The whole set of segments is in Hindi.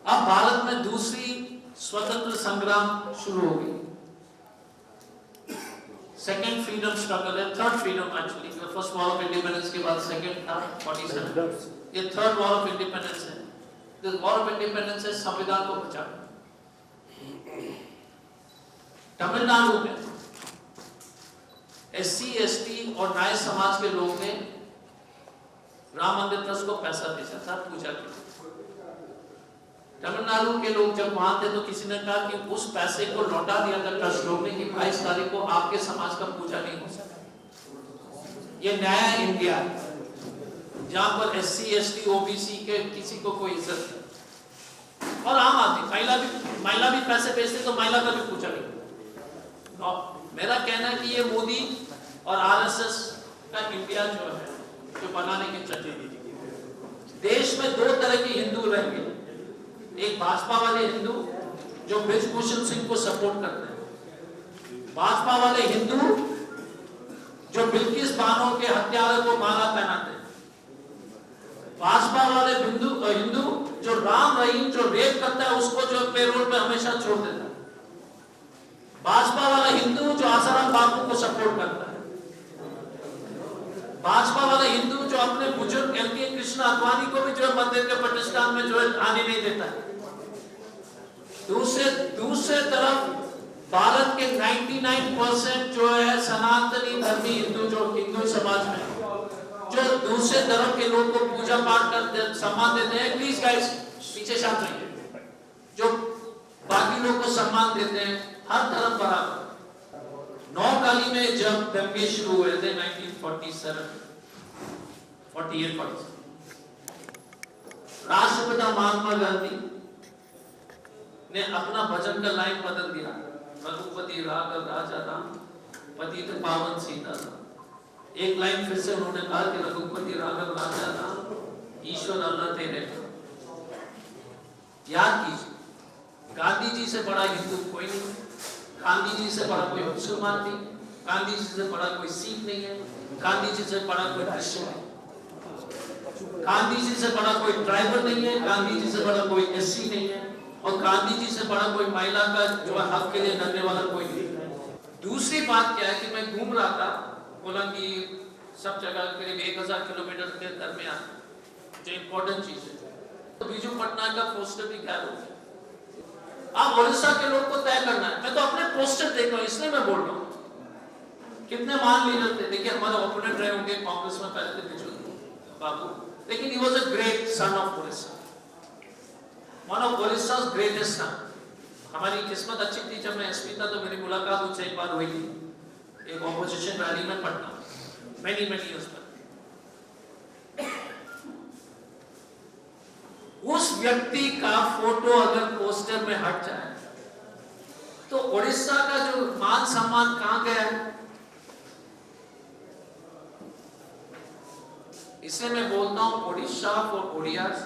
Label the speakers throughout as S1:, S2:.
S1: अब भारत में दूसरी स्वतंत्र संग्राम शुरू हो गई। सेकेंड फ्रीडम स्ट्रगल है, third freedom actually, first war of independence के बाद सेकेंड था 47, ये थर्ड वॉर ऑफ इंडिपेंडेंस है। दिस वॉर ऑफ इंडिपेंडेंस है संविधान को बचाना। तमिलनाडु में SC ST और नायर समाज के लोग ने राम मंदिर ट्रस्ट को पैसा भेजा था पूजा के लिए। तमिलनाडु के लोग जब वहां थे तो किसी ने कहा कि उस पैसे को लौटा दिया था ट्रस्ट लोग ने कि 22 तारीख को आपके समाज का पूजा नहीं हो सकता। ये नया इंडिया जहां पर SC ST OBC के किसी को कोई इज्जत नहीं, और आम आदमी महिला भी पैसे भेजते तो महिला का भी पूजा नहीं। मेरा कहना है कि ये मोदी और RSS का इंडिया जो है, जो बनाने की चर्चा, देश में दो तरह के हिंदू रहेंगे। एक भाजपा वाले हिंदू जो ब्रिजभूषण सिंह को सपोर्ट करते हैं, भाजपा वाले हिंदू जो बिल्किस बानो के हत्यारों को माला पहनाते हैं, भाजपा वाले हिंदू जो राम रहीम जो रेप करता है उसको जो पेरोल पे हमेशा छोड़ देता है, भाजपा वाला हिंदू जो आसाराम बापू को सपोर्ट करता है, भाजपा वाला हिंदू जो अपने बुजुर्ग LK कृष्ण आडवाणी को भी जो है मंदिर के प्रतिष्ठान में जो है आने नहीं देता है। दूसरे तरफ भारत के 99% जो है सनातनी धर्मी हिंदू जो हिंदू समाज में जो दूसरे धर्म के लोग को पूजा पाठ कर सम्मान देते हैं, प्लीज गाइस पीछे शांत रहिए, जो बाकी लोग को सम्मान देते हैं, हर धर्म बराबर। नौकाली में जब दंगे शुरू हुए थे 1947 48 राष्ट्रपिता महात्मा गांधी ने अपना भजन का लाइन बदल दिया, रघुपति राघव राजा राम पतित पावन सीता राम। एक लाइन फिर से उन्होंने कहा कि रघुपति राघव राजा राम ईश्वर अल्लाह तेरे। याद कीजिए, गांधी जी से बड़ा हिंदू कोई नहीं, गांधी जी से बड़ा कोई मुसलमान नहीं, गांधी जी से बड़ा कोई सिख नहीं है, गांधी जी से बड़ा कोई क्रिश्चियन नहीं, गांधी जी से बड़ा कोई ट्राइबल नहीं है, गांधी जी से बड़ा कोई SC नहीं है, और गांधी जी से बड़ा कोई महिला का जो हक के लिए लड़ने वाला कोई नहीं है। दूसरी बात क्या है कि मैं घूम रहा था, बोला कि सब जगह करीब 1000 किलोमीटर के दरमियान जो इम्पोर्टेंट चीज है, तो बीजू पटनायक का पोस्टर भी गायब हो गया। अब उड़ीसा के लोग को तय करना है, मैं तो अपने पोस्टर देख रहा हूँ इसलिए मैं बोल रहा हूँ। कितने महान लीडर थे, देखिए हमारे ओपोनेंट रहे होंगे कांग्रेस में पहले थे बिजू बाबू, लेकिन he was a great son of Orissa, one of Orissa's greatest son। हमारी किस्मत अच्छी थी, जब मैं SP था तो मेरी मुलाकात उनसे एक बार हुई थी एक ऑपोजिशन रैली में पटना, many years back। उस व्यक्ति का फोटो अगर पोस्टर में हट जाए तो उड़ीसा का जो मान सम्मान कहां गया है? इसलिए मैं बोलता हूं Odisha for Odias,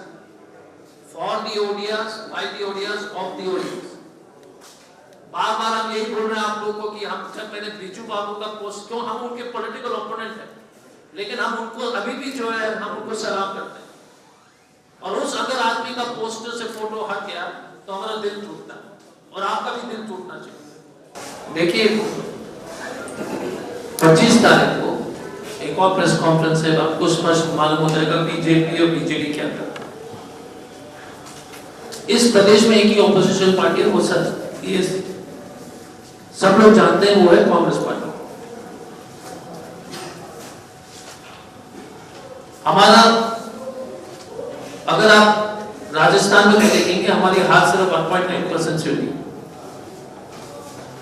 S1: for the Odias, by the Odias, of the Odias. बार बार हम यही बोल रहे हैं आप लोगों को कि हम जब मैंने बीजू बाबू का पोस्ट, क्यों हम उनके पॉलिटिकल ओपोनेंट हैं, लेकिन हम उनको अभी भी जो है हम उनको सलाम करते हैं। और उस अगर आदमी का पोस्टर से फोटो हट गया तो हमारा दिल टूटता है, और आपका भी दिल टूटना चाहिए। देखिए 25 तारीख को एक और प्रेस कॉन्फ्रेंस है, आपको स्पष्ट मालूम हो जाएगा बीजेपी और BJD क्या करता है। इस प्रदेश में एक ही ऑपोजिशन पार्टी हो सकती है, सब लोग जानते हैं, वो है कांग्रेस पार्टी। हमारा अगर आप राजस्थान में देखेंगे हमारी हार सिर्फ 1.9% से हुई,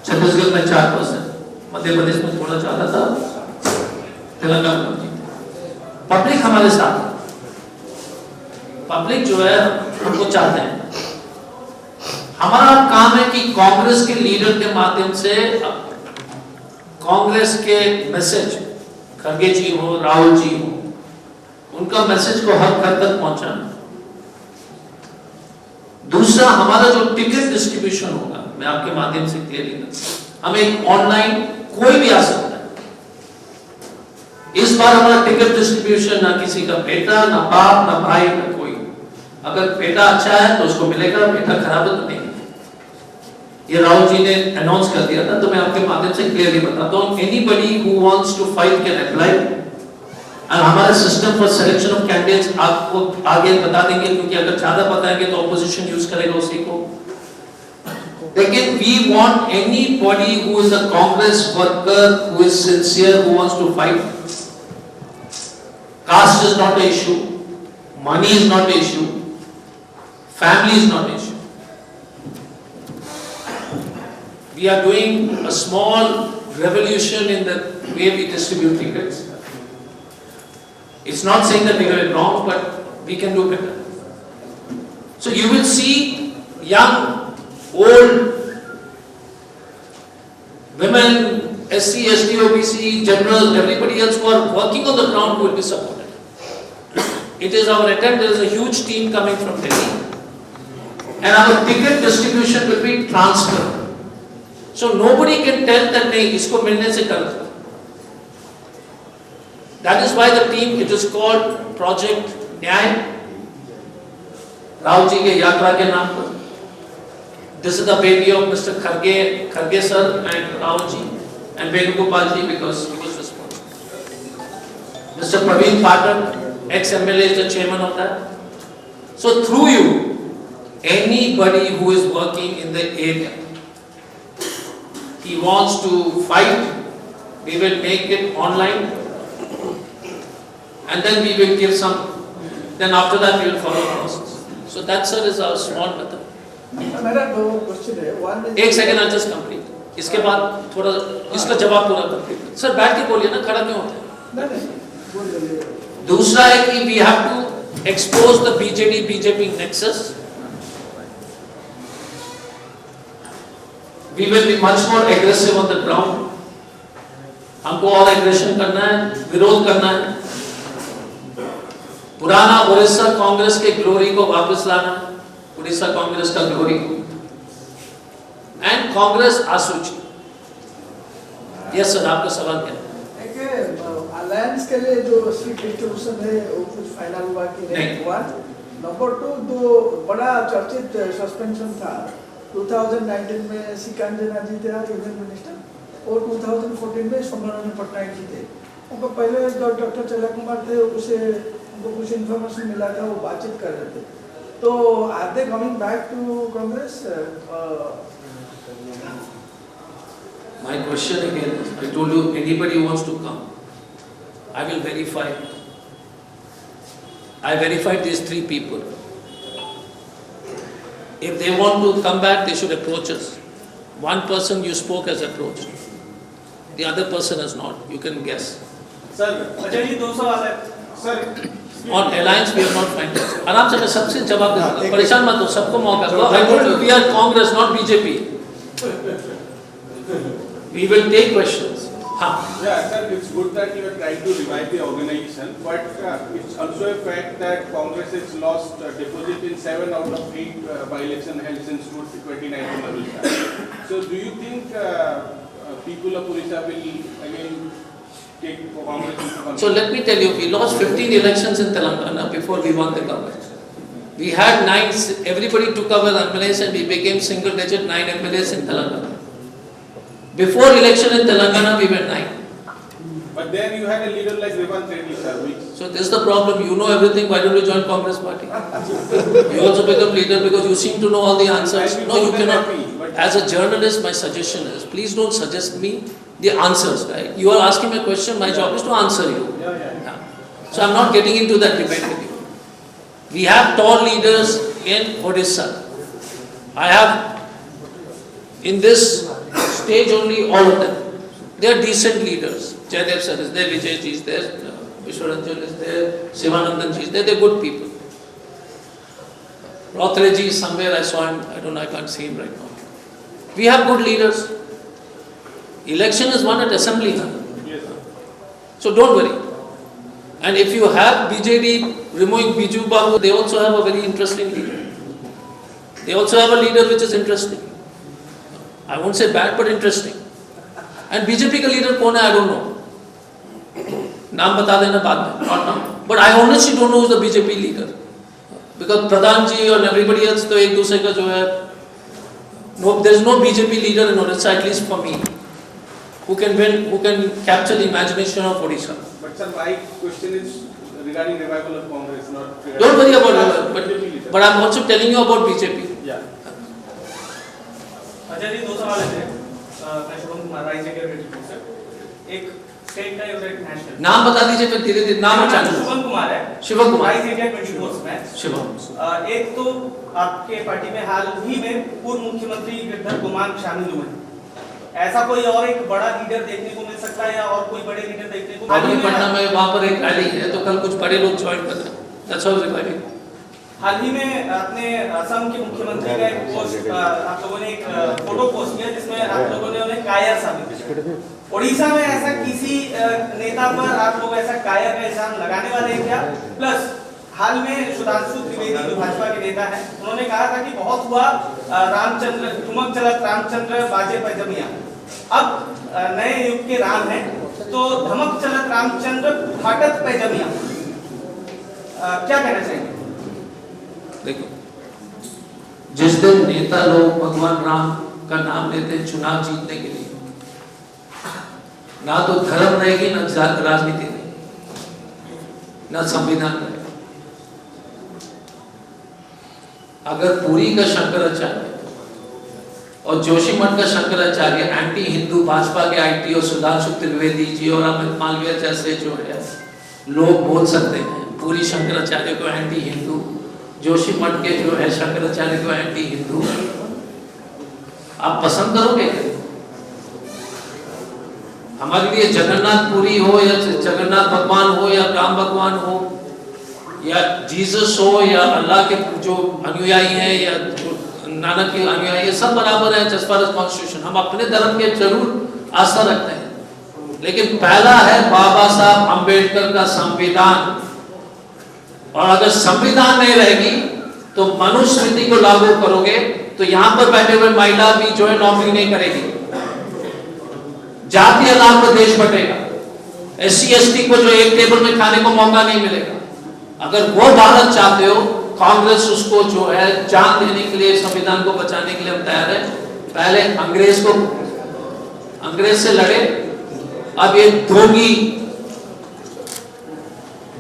S1: छत्तीसगढ़ में 4%, मध्य प्रदेश में थोड़ा ज्यादा था, तेलंगाना में। पब्लिक हमारे साथ, पब्लिक जो है हमको चाहते हैं। हमारा काम है कि कांग्रेस के लीडर के माध्यम से कांग्रेस के मैसेज, खड़गे जी हो, राहुल जी हो, उनका मैसेज को हर घर तक पहुंचाना। दूसरा, हमारा जो टिकट डिस्ट्रीब्यूशन होगा, मैं आपके माध्यम से क्लियरली करता हूं, हमें ऑनलाइन कोई भी आ सकता है। इस बार हमारा टिकट डिस्ट्रीब्यूशन ना किसी का बेटा, ना बाप, ना भाई, ना कोई, अगर बेटा अच्छा है तो उसको मिलेगा, बेटा खराब है तो नहीं। ये राहुल जी ने अनाउंस कर दिया था, तो मैं आपके माध्यम से क्लियरली बताता हूँ, anybody who wants to fight can apply. और हमारा system for selection of candidates आपको आगे बता देंगे, क्योंकि अगर ज्यादा बताएंगे तो ऑपोजिशन यूज करेगा उसी को। लेकिन we want anybody who is a Congress worker, who is sincere, who wants to fight. Caste is not an issue, money is not an issue, family is not an issue. We are doing a small revolution in the way we distribute tickets. It's not saying that we got it wrong, but we can do better. So you will see young, old, women, SC, ST, OBC, general, everybody else who are working on the ground who will be supported. It is our attempt. There is a huge team coming from Delhi, and our ticket distribution will be transparent. So nobody can tell that नहीं इसको मिलने से गलत है. That is why the team, it is called Project न्याय, राहुल जी के यात्रा के नाम पर. This is the baby of Mr. Kharge sir and Rahul ji and Venugopal ji, because he was responsible. Mr. Praveen Pathak, ex-MLA, is the chairman of that. So through you, anybody who is working in the area, he wants to fight, we will make it online, and then we will give some, then after that we will follow the process. So that, sir, is our small method.
S2: मेरा दो क्वेश्चन है. One is,
S1: एक सेकंड, I'll just complete. इसके बाद थोड़ा इसका जवाब पूरा कंप्लीट. सर बैठ के बोलिए ना, खड़ा क्यों होते हैं?
S2: नहीं बोल रही.
S1: दूसरा है कि we have to expose the BJP nexus. We will be much more aggressive on the ground. हमको और एग्रेशन करना है, विरोध करना है. पुराना उड़ीसा कांग्रेस के ग्लोरी को वापस लाना, उड़ीसा कांग्रेस का ग्लोरी को, एंड कांग्रेस आसूची. यस सर, आपका सवाल क्या है?
S2: एक अलायंस के लिए जो सीट डिस्ट्रीब्यूशन है वो कुछ फाइनल हुआ कि नहीं? वन. नंबर 2, जो बड़ा चर्चित सस्पेंशन था 2019 में सिकंदर जी थे यूनियन मिनिस्टर, और 2014 में सोमनारायण पटनायक जी थे. उनको पहले जो डॉक्टर चला कुमार थे, उसे उनको कुछ इन्फॉर्मेशन मिला था, वो बातचीत कर रहे थे. तो are they coming back to Congress?
S1: My question again is, I told you, anybody who wants to come, I will verify. I verified these 3 people. If they want to come back, they should approach us. One person you spoke has approached. The other person has not. You can guess.
S3: Sir, अच्छा जी 2 सवाल है. Sir,
S1: On alliance we have not finalized. आराम से मैं सबसे जवाब दूंगा. परेशान मत हो, सबको मौका दो. I told you, we are Congress, not BJP. We will take questions. हाँ.
S3: Yeah, sir, it's good that you are trying to revive the organization, but it's also a fact that Congress has lost deposit in 7 out of 8 by-election held since 2019 level. So, do you think people of Orissa will again take Congress into control?
S1: So let me tell you, we lost 15 elections in Telangana before we won the government. We had 9, everybody took our MLAs and we became single digit 9 MLAs in Telangana. Before election in Telangana, we were 9.
S3: But then you had a leader like Revanth Reddy, sir.
S1: So this is the problem. You know everything. Why don't you join Congress party? You also become leader because you seem to know all the answers. No, you cannot. As a journalist, my suggestion is, please don't suggest me the answers. Right? You are asking me a question. My job is to answer you. Yeah. So I'm not getting into that debate with you. We have tall leaders in Odisha. I have in this stage only all of them. They are decent leaders. Jaidev sir is there, Vijay ji is there, Vishwaranjan is there, Sivanandan ji is there. They are good people. Rothre ji is somewhere, I saw him. I don't know, I can't see him right now. We have good leaders. Election is won at assembly.
S3: Yes, sir.
S1: So don't worry. And if you have BJD removing Biju Babu, they also have a very interesting leader. They also have a leader which is interesting. I won't say bad, but interesting. And BJP का leader कौन है? I don't know. नाम बता देना बाद में, not now. But I honestly don't know who's the BJP leader, because because Pradhan ji और एवरीबडी एल्स तो एक दूसरे का जो है, no, there is no BJP leader in Odisha, at least for me, who can capture the imagination of Odisha.
S3: But sir, my question is regarding revival of Congress, not regarding.
S1: Don't worry about it, but I'm also telling you about BJP.
S3: Yeah.
S4: Ajay ji, दो सवाल थे। मैं Shubham Kumar, rice India twenty से, एक स्टेट का और एक नेशनल।
S1: नाम बता दीजिए फिर धीरे धीरे नाम और चैनल।
S4: शुभम कुमार है।
S1: शिवम कुमार।
S4: राइस इंडिया 24 में।
S1: शिवम।
S4: एक तो आपके पार्टी में हाल ही में पूर्व मुख्यमंत्री गिरधर गोमांग शामिल हुए। ऐसा कोई और एक बड़ा लीडर देखने को मिल सकता है या और कोई बड़े लीडर देखने को?
S1: पटना में वहाँ पर एक रैली है, तो कल कुछ बड़े लोग ज्वाइन कर रहे हैं। That's how it's going.
S4: हाल ही में अपने असम के मुख्यमंत्री का एक पोस्ट, आप लोगों ने एक फोटो पोस्ट किया जिसमें आप लोगों ने उन्हें कायर साबित किया। ओडिशा में ऐसा किसी नेता पर आप लोग ऐसा कायर का इल्जाम लगाने वाले हैं क्या? प्लस हाल में सुधांशु त्रिवेदी जो भाजपा के नेता हैं, उन्होंने कहा था कि बहुत हुआ रामचंद्र ठुमक चलत रामचंद्र बाजे पैजमिया। अब नए युग के राम हैं, तो धमक चलत रामचंद्र फाटत पैजमिया, क्या कहना चाहिए?
S1: देखो, जिस दिन नेता लोग भगवान राम का नाम लेते हैं चुनाव जीतने के लिए, ना तो धर्म रहेगी, ना राजनीति रहेगी, ना संविधान रहेगा। अगर पुरी का शंकराचार्य और जोशीमठ का शंकराचार्य एंटी हिंदू, भाजपा के आईटी और सुधांशु त्रिवेदी जी और अमित मालवीय जैसे जो है लोग बोल सकते हैं पुरी शंकराचार्य को एंटी हिंदू, जोशीमठ के जो है शंकराचार्य को एंटी हिंदू, आप पसंद करोगे? हमारे लिए जगन्नाथ पुरी हो या जगन्नाथ भगवान हो या राम भगवान हो या जीसस हो या अल्लाह के जो अनुयायी हैं या नानक के अनुयायी है, सब बराबर है एज फार एज कॉन्स्टिट्यूशन। हम अपने धर्म के जरूर आस्था रखते हैं, लेकिन पहला है बाबा साहब अंबेडकर का संविधान, और अगर संविधान नहीं रहेगी तो मनुस्मृति को लागू करोगे तो यहाँ पर बैठे हुए महिला भी जो है नौकरी नहीं करेगी, जातीय आधार पर देश बटेगा, SC ST को जो एक टेबल में खाने को मौका नहीं मिलेगा। अगर वो भारत चाहते हो, कांग्रेस उसको जो है जान देने के लिए, संविधान को बचाने के लिए हम तैयार है। पहले अंग्रेज से लड़े, अब ये धोगी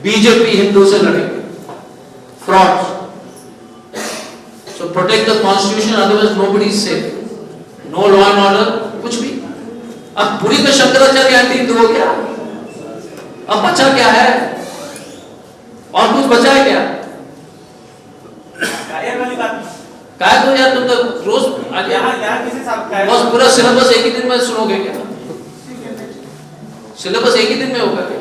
S1: बीजेपी हिंदू से लड़ेंगे, fraud. So protect the constitution, otherwise nobody is safe, no law and order, कुछ भी। अब पुरी का शंकराचार्य एंटी हिंदू हो गया, अब बचा क्या है? और कुछ बचा है क्या?
S4: कायर वाली बात
S1: कायर तो यार तुम तो रोज
S4: यहाँ किसी साहब कायर,
S1: बस पूरा सिलेबस एक ही दिन में सुनोगे क्या? सिलेबस एक ही दिन में होगा क्या?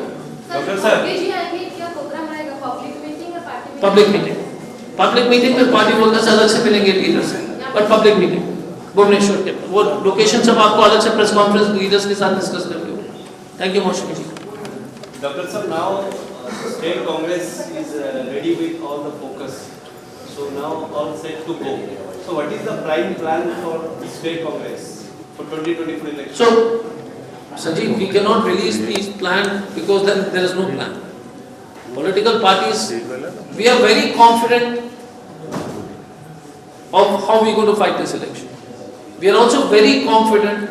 S1: पब्लिक मीटिंग में पार्टी बोलता से अलग से मिलेंगे लीडर से, बट पब्लिक मीटिंग भुवनेश्वर के वो लोकेशन सब आपको अलग से प्रेस कॉन्फ्रेंस लीडर्स के साथ डिस्कस करके होगा। थैंक यू मौसमी जी।
S5: Dr. Sir, now state Congress is ready with all the focus. So now all set to go. So what is the prime plan for state Congress for 2024 election?
S1: So, Sanjeev, we cannot release these plan because then there is no plan. Political parties, we are very confident of how we are going to fight this election. We are also very confident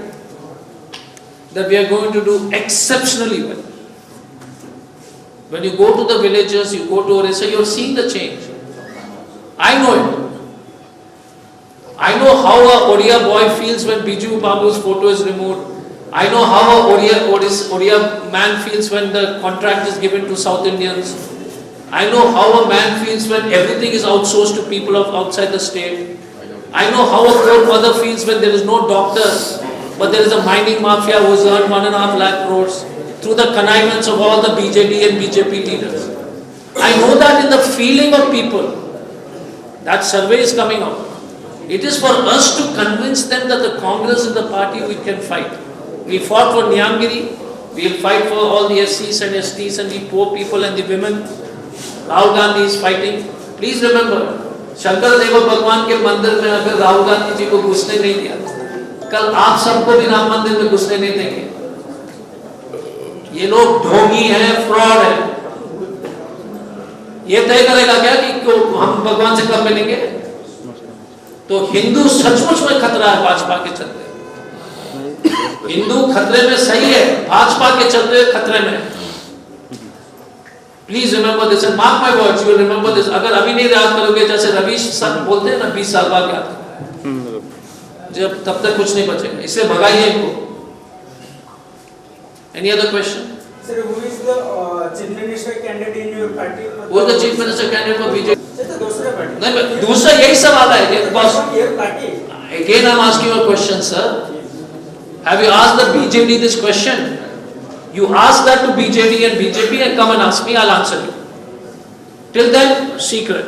S1: that we are going to do exceptionally well. When you go to the villages, you go to Orissa, you are seeing the change. I know it. I know how a Odia boy feels when Biju Babu's photo is removed. I know how a Odia man feels when the contract is given to South Indians. I know how a man feels when everything is outsourced to people of outside the state. I know how a poor mother feels when there is no doctors, but there is a mining mafia who has earned 1.5 lakh crores through the connivance of all the BJD and BJP leaders. I know that in the feeling of people. That survey is coming out. It is for us to convince them that the Congress is the party we can fight. We fought for Nyamgiri, we will fight for all the SCs and STs and the poor people and the women. Rahul Gandhi is fighting. Please remember, Shankar देव भगवान के मंदिर में अगर राहुल गांधी जी को घुसने नहीं दिया, कल आप सबको भी राम मंदिर में घुसने नहीं देंगे। ये लोग ढोंगी हैं, फ्रॉड है। ये तय करेगा क्या कि हम भगवान से कब मिलेंगे? तो हिंदू सचमुच में खतरा है भाजपा के चलते। हिंदू खतरे में सही है, भाजपा के चलते खतरे में। Please remember this and mark my words, you will remember this. अगर अभी नहीं याद करोगे, जैसे रवीश सर बोलते हैं ना, 20 साल बाद याद करोगे, जब तब तक कुछ नहीं बचेगा। इसलिए भगाइए इनको। Any other question?
S6: Sir, who is the chief minister candidate in your party?
S1: Who is the chief minister candidate for BJP?
S6: Sir, the दूसरा party.
S1: नहीं, दूसरा यही सवाल है बस।
S6: Your party.
S1: Again, I'm asking you a question, sir. Have you asked the BJD this question? You ask that to BJD and BJP and come and ask me, I'll answer you. Till then, secret.